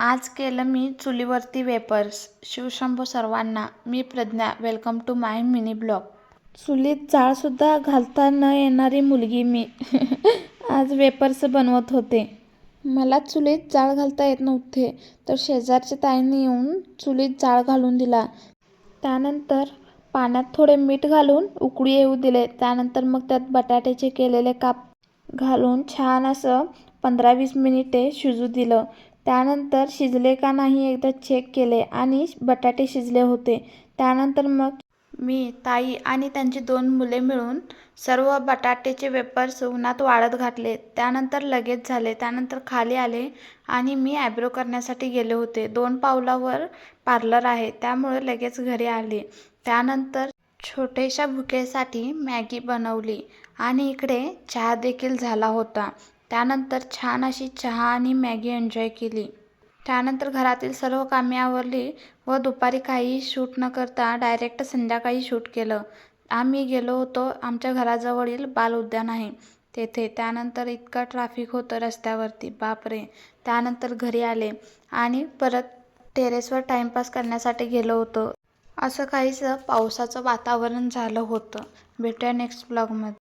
आज केलं मी चुलीवरती वेपर्स. शिवशंभो सर्वांना. मी Pragya. Welcome to my mini blog. चुलीत जाळसुद्धा घालता न येणारी मुलगी मी. आज वेपर्स बनवत होते. मला चुलीत जाळ घालता येत नव्हते, तर शेजारच्या ताईंनी येऊन चुलीत जाळ घालून दिला. त्यानंतर पाण्यात थोडे मीठ घालून उकळी येऊ दिले. त्यानंतर मग त्यात बटाट्याचे केलेले काप घालून छान असं 15-20 मिनिटे शिजू दिलं. त्यानंतर शिजले का नाही एकदा चेक केले आणि बटाटे शिजले होते. त्यानंतर मग मी, ताई आणि त्यांची 2 मुले मिळून सर्व बटाट्याचे वेपर्स उन्हात वाळत घातले. त्यानंतर लगेच झाले. त्यानंतर खाली आले आणि मी आयब्रो करण्यासाठी गेले होते. 2 पावलावर पार्लर आहे, त्यामुळे लगेच घरी आले. त्यानंतर छोट्याशा भुकेसाठी मॅगी बनवली आणि इकडे चहा देखील झाला होता. त्यानंतर छान अशी चहा आणि मॅगी एन्जॉय केली. त्यानंतर घरातील सर्व कामे आवरली व दुपारी काहीही शूट न करता डायरेक्ट संध्याकाळी शूट केलं. आम्ही गेलो होतो आमच्या घराजवळील बाल उद्यान आहे तेथे. त्यानंतर इतकं ट्रॅफिक होतं रस्त्यावरती, बापरे. त्यानंतर घरी आले आणि परत टेरेसवर टाईमपास करण्यासाठी गेलो होतो. असं काहीसं पावसाचं वातावरण झालं होतं. भेटूया नेक्स्ट ब्लॉगमध्ये.